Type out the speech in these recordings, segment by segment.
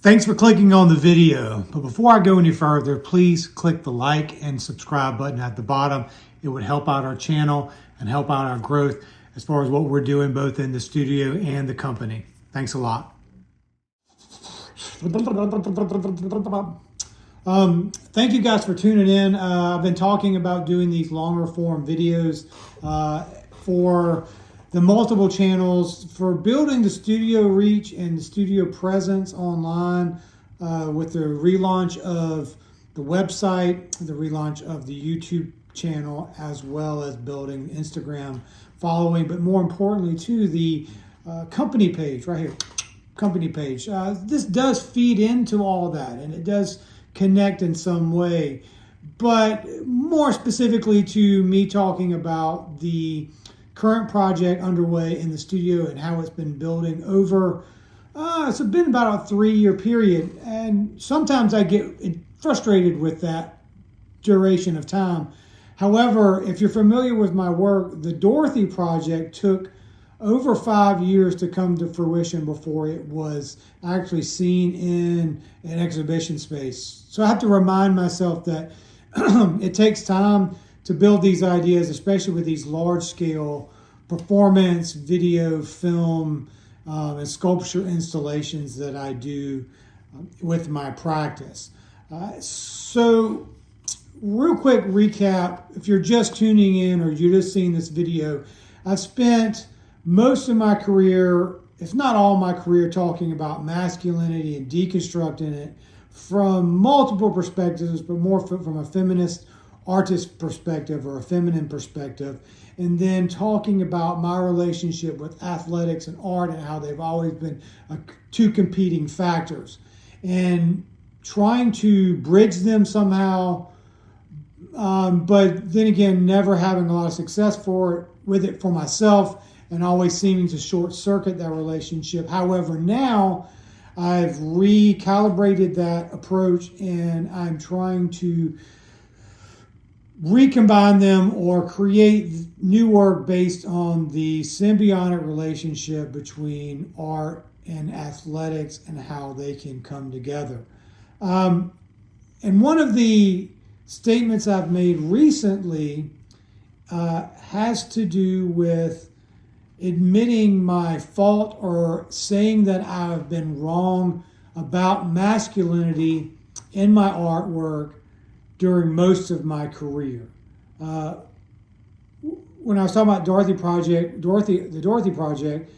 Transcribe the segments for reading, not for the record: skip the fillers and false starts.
Thanks for clicking on the video. But before I go any further, please click the like and subscribe button at the bottom. It would help out our channel and help out our growth as far as what we're doing both in the studio and the company. Thanks a lot. Thank you guys for tuning in. I've been talking about doing these longer form videos for the multiple channels, for building the studio reach and the studio presence online with the relaunch of the website, the relaunch of the YouTube channel, as well as building Instagram following, but more importantly too, the company page right here, company page. This does feed into all that, and it does connect in some way, but more specifically to me talking about the current project underway in the studio and how it's been building over, it's been about a 3-year period. And sometimes I get frustrated with that duration of time. However, if you're familiar with my work, the Dorothy project took over 5 years to come to fruition before it was actually seen in an exhibition space. So I have to remind myself that it takes time to build these ideas, especially with these large-scale performance, video, film, and sculpture installations that I do with my practice. So, real quick recap, if you're just tuning in or you're just seeing this video, I've spent most of my career, if not all my career, talking about masculinity and deconstructing it from multiple perspectives, but more from a feminist artist perspective or a feminine perspective, and then talking about my relationship with athletics and art and how they've always been two competing factors, and trying to bridge them somehow, but then again, never having a lot of success with it for myself, and always seeming to short circuit that relationship. However, now I've recalibrated that approach, and I'm trying to recombine them or create new work based on the symbiotic relationship between art and athletics and how they can come together. And one of the statements I've made recently has to do with admitting my fault or saying that I've been wrong about masculinity in my artwork during most of my career. When I was talking about the Dorothy Project,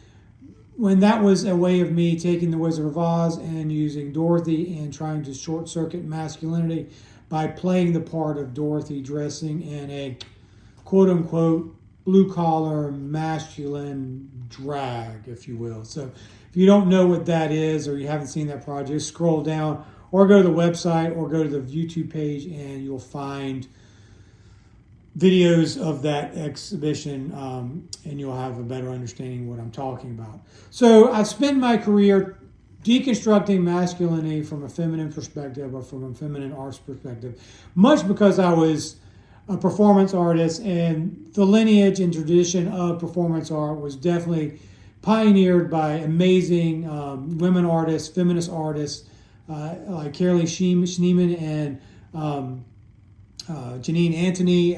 when that was a way of me taking the Wizard of Oz and using Dorothy and trying to short circuit masculinity by playing the part of Dorothy dressing in a quote unquote blue collar masculine drag, if you will. So if you don't know what that is or you haven't seen that project, scroll down or go to the website or go to the YouTube page and you'll find videos of that exhibition, and you'll have a better understanding of what I'm talking about. So I've spent my career deconstructing masculinity from a feminine perspective or from a feminine arts perspective, much because I was a performance artist, and the lineage and tradition of performance art was definitely pioneered by amazing women artists, feminist artists, like Carolee Schneemann and Janine Antony,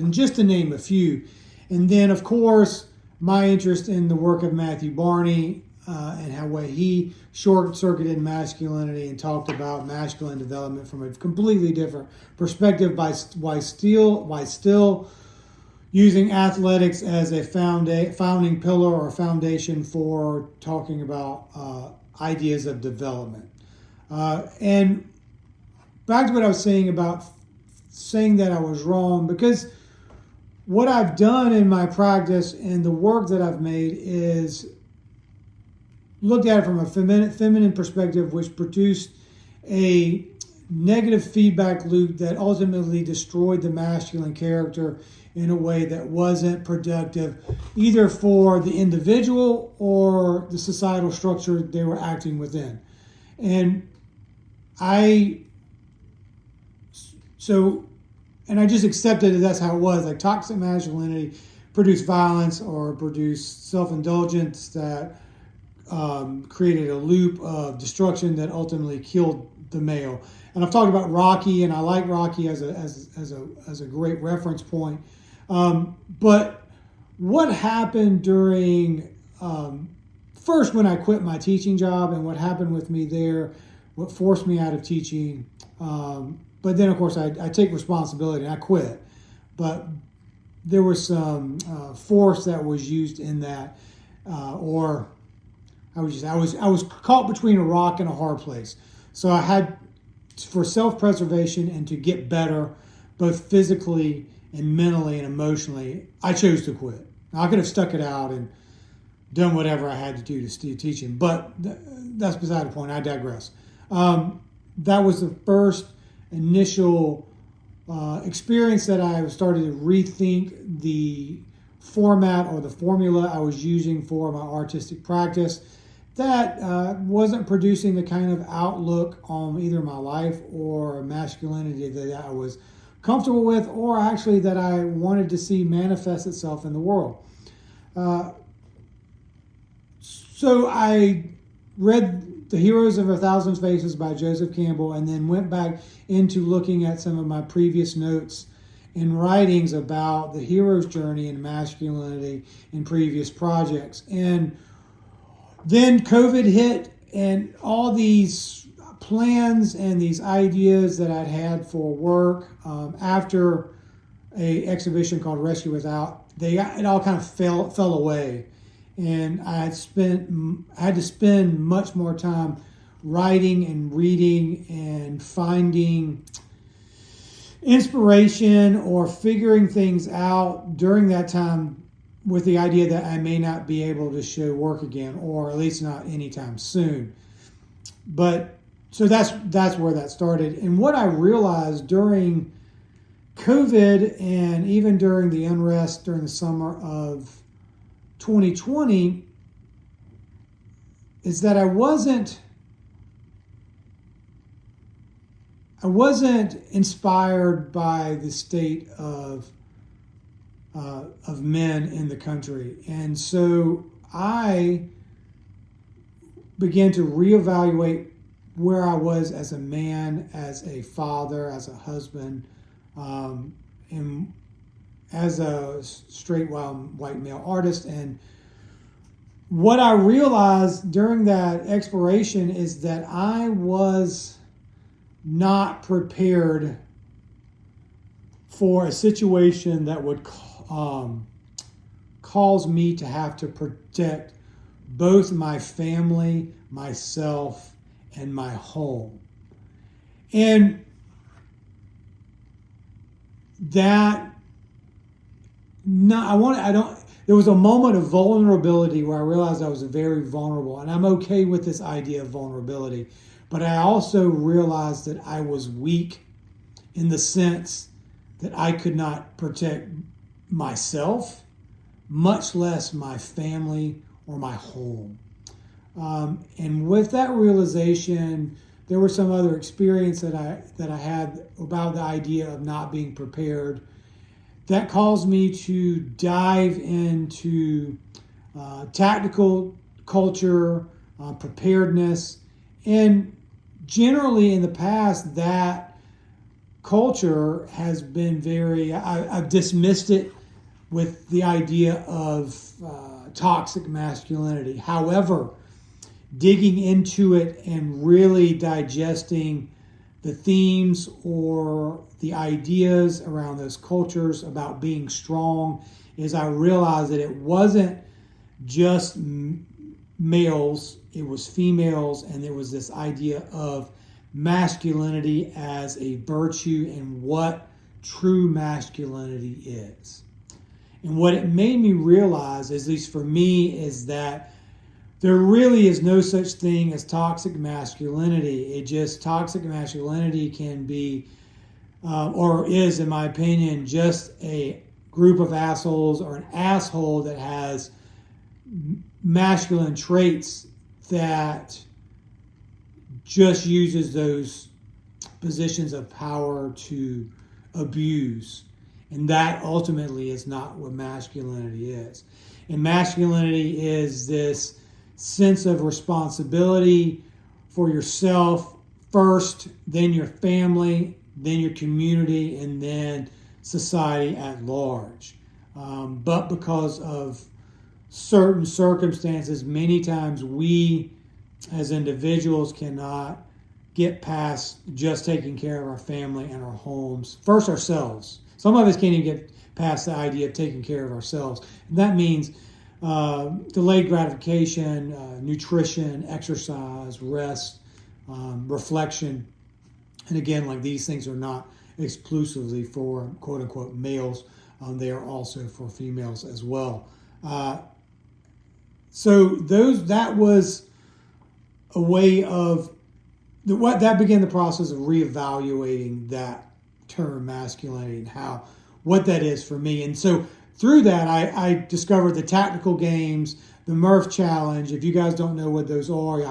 just to name a few. And then, of course, my interest in the work of Matthew Barney and how he short-circuited masculinity and talked about masculine development from a completely different perspective by still using athletics as a founding pillar or foundation for talking about ideas of development. And back to what I was saying about saying that I was wrong, because what I've done in my practice and the work that I've made is looked at it from a feminine perspective, which produced a negative feedback loop that ultimately destroyed the masculine character in a way that wasn't productive either for the individual or the societal structure they were acting within. And I just accepted that that's how it was. Like, toxic masculinity produced violence or produced self-indulgence that created a loop of destruction that ultimately killed the male. And I've talked about Rocky, and I like Rocky as a great reference point. But what happened during first when I quit my teaching job, and what happened with me there, what forced me out of teaching. But then, of course, I take responsibility and I quit. But there was some force that was used in that, or I was caught between a rock and a hard place. So I had, for self-preservation and to get better, both physically and mentally and emotionally, I chose to quit. Now, I could have stuck it out and done whatever I had to do to stay teaching, but that's beside the point. I digress. That was the first initial experience that I started to rethink the format or the formula I was using for my artistic practice that wasn't producing the kind of outlook on either my life or masculinity that I was comfortable with, or actually that I wanted to see manifest itself in the world. So I read The Heroes of a Thousand Faces by Joseph Campbell, and then went back into looking at some of my previous notes and writings about the hero's journey in masculinity in previous projects. And then COVID hit, and all these plans and these ideas that I'd had for work after a exhibition called Rescue Without, it all kind of fell away. And I had to spend much more time writing and reading and finding inspiration or figuring things out during that time, with the idea that I may not be able to show work again, or at least not anytime soon. But so that's where that started. And what I realized during COVID, and even during the unrest during the summer of 2020, is that I wasn't inspired by the state of men in the country. And so I began to reevaluate where I was as a man, as a father, as a husband, and as a straight white male artist. And what I realized during that exploration is that I was not prepared for a situation that would cause me to have to protect both my family, myself, and my home. And there was a moment of vulnerability where I realized I was very vulnerable, and I'm okay with this idea of vulnerability. But I also realized that I was weak in the sense that I could not protect myself, much less my family or my home. And with that realization, there were some other experience that I had about the idea of not being prepared that caused me to dive into tactical culture, preparedness, and generally in the past, that culture has been I've dismissed it with the idea of toxic masculinity. However, digging into it and really digesting the themes or the ideas around those cultures about being strong, is I realized that it wasn't just males, it was females, and there was this idea of masculinity as a virtue and what true masculinity is. And what it made me realize, at least for me, is that there really is no such thing as toxic masculinity. Toxic masculinity can be, or is, in my opinion, just a group of assholes or an asshole that has masculine traits that just uses those positions of power to abuse. And that ultimately is not what masculinity is. And masculinity is this sense of responsibility for yourself first, then your family, then your community, and then society at large. But because of certain circumstances, many times we as individuals cannot get past just taking care of our family and our homes. First, ourselves. Some of us can't even get past the idea of taking care of ourselves. And that means delayed gratification, nutrition, exercise, rest, reflection. And again, like these things are not exclusively for quote unquote males. They are also for females as well. So that was a way of that began the process of reevaluating that term masculinity and what that is for me. And so through that, I discovered the tactical games, the Murph Challenge. If you guys don't know what those are,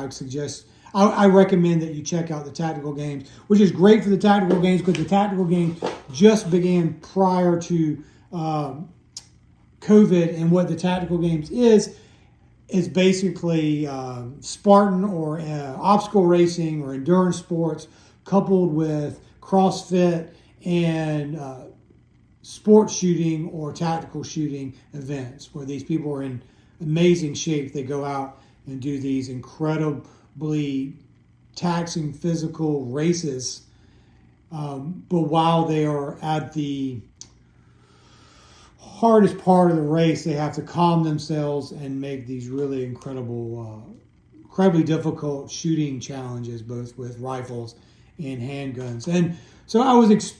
I recommend that you check out the tactical games, which is great for the tactical games because the tactical games just began prior to COVID. And what the tactical games is basically Spartan or obstacle racing or endurance sports coupled with CrossFit and sports shooting or tactical shooting events where these people are in amazing shape. They go out and do these incredibly taxing physical races, but while they are at the hardest part of the race, they have to calm themselves and make these really incredibly difficult shooting challenges, both with rifles and handguns. And so I was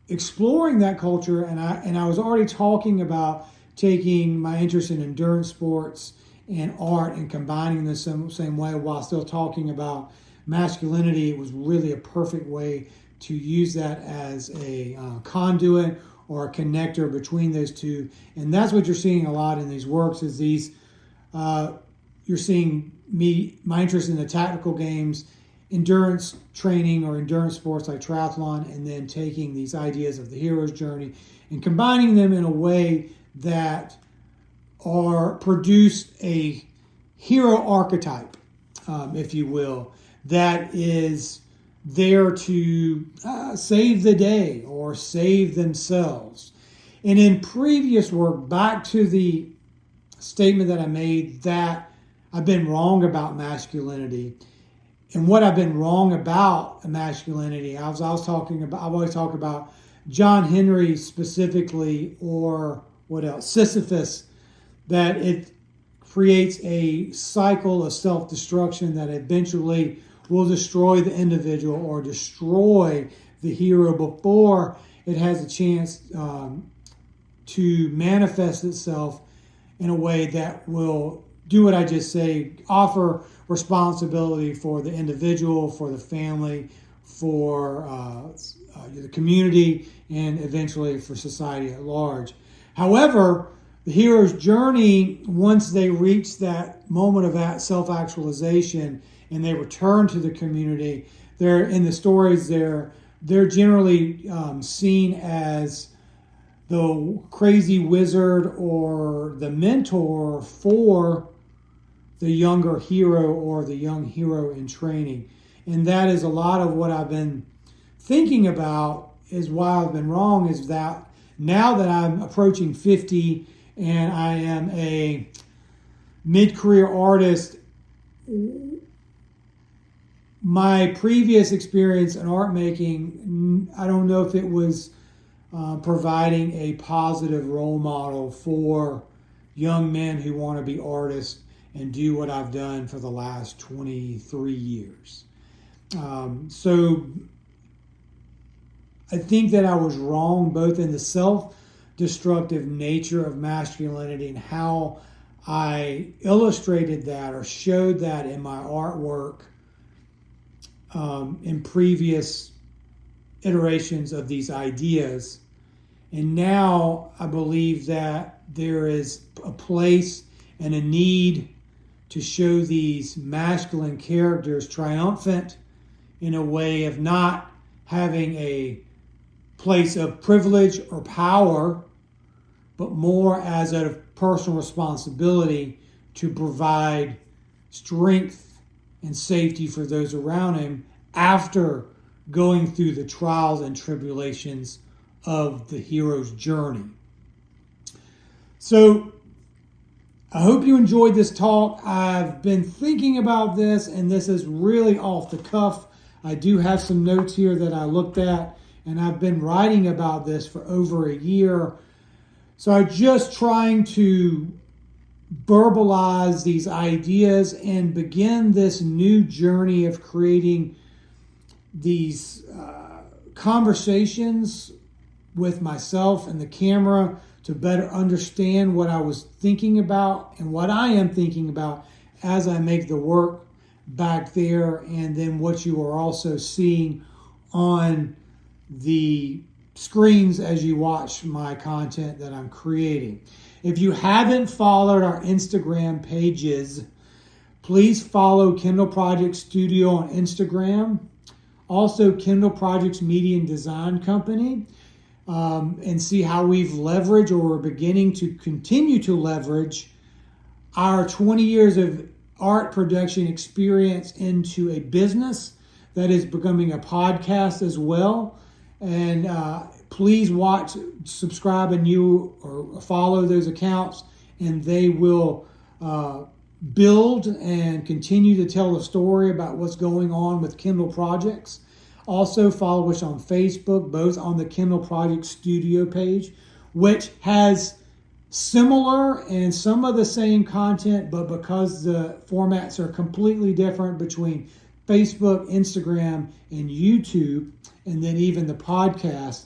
exploring that culture, and I was already talking about taking my interest in endurance sports and art and combining them the same way while still talking about masculinity. It was really a perfect way to use that as a conduit or a connector between those two. And that's what you're seeing a lot in these works is you're seeing my interest in the tactical games, endurance training or endurance sports like triathlon, and then taking these ideas of the hero's journey and combining them in a way that produce a hero archetype, if you will, that is there to save the day or save themselves. And in previous work, back to the statement that I made that I've been wrong about masculinity. And what I've been wrong about masculinity, I've always talked about John Henry specifically, or what else? Sisyphus, that it creates a cycle of self-destruction that eventually will destroy the individual or destroy the hero before it has a chance to manifest itself in a way that will do what I just say, offer responsibility for the individual, for the family, for the community, and eventually for society at large. However, the hero's journey, once they reach that moment of that self-actualization and they return to the community, they're in the stories. They're generally seen as the crazy wizard or the mentor for the younger hero or the young hero in training. And that is a lot of what I've been thinking about, is why I've been wrong, is that now that I'm approaching 50 and I am a mid-career artist, my previous experience in art making, I don't know if it was providing a positive role model for young men who want to be artists and do what I've done for the last 23 years. So I think that I was wrong both in the self-destructive nature of masculinity and how I illustrated that or showed that in my artwork in previous iterations of these ideas. And now I believe that there is a place and a need to show these masculine characters triumphant in a way of not having a place of privilege or power, but more as a personal responsibility to provide strength and safety for those around him after going through the trials and tribulations of the hero's journey. So I hope you enjoyed this talk. I've been thinking about this, and this is really off the cuff. I do have some notes here that I looked at, and I've been writing about this for over a year. So I'm just trying to verbalize these ideas and begin this new journey of creating these conversations with myself and the camera to better understand what I was thinking about and what I am thinking about as I make the work back there, and then what you are also seeing on the screens as you watch my content that I'm creating. If you haven't followed our Instagram pages, please follow Kindle Project Studio on Instagram, also Kindle Projects Media and Design Company, and see how we've leveraged, or we're beginning to continue to leverage, our 20 years of art production experience into a business that is becoming a podcast as well. And please watch, subscribe, and or follow those accounts, and they will build and continue to tell a story about what's going on with Kindle Projects. Also follow us on Facebook, both on the Kindle Project Studio page, which has similar and some of the same content, but because the formats are completely different between Facebook, Instagram, and YouTube, and then even the podcast,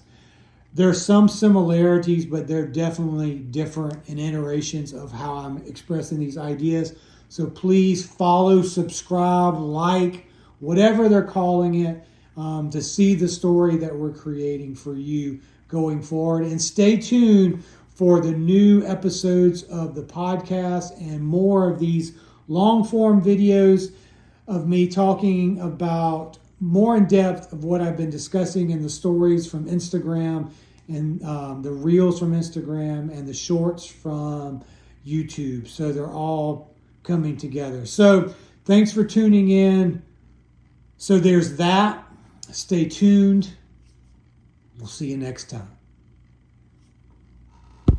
there's some similarities, but they're definitely different in iterations of how I'm expressing these ideas. So please follow, subscribe, like, whatever they're calling it, to see the story that we're creating for you going forward. And stay tuned for the new episodes of the podcast and more of these long-form videos of me talking about more in depth of what I've been discussing in the stories from Instagram, and the reels from Instagram, and the shorts from YouTube. So they're all coming together. So thanks for tuning in. So there's that. Stay tuned. We'll see you next time.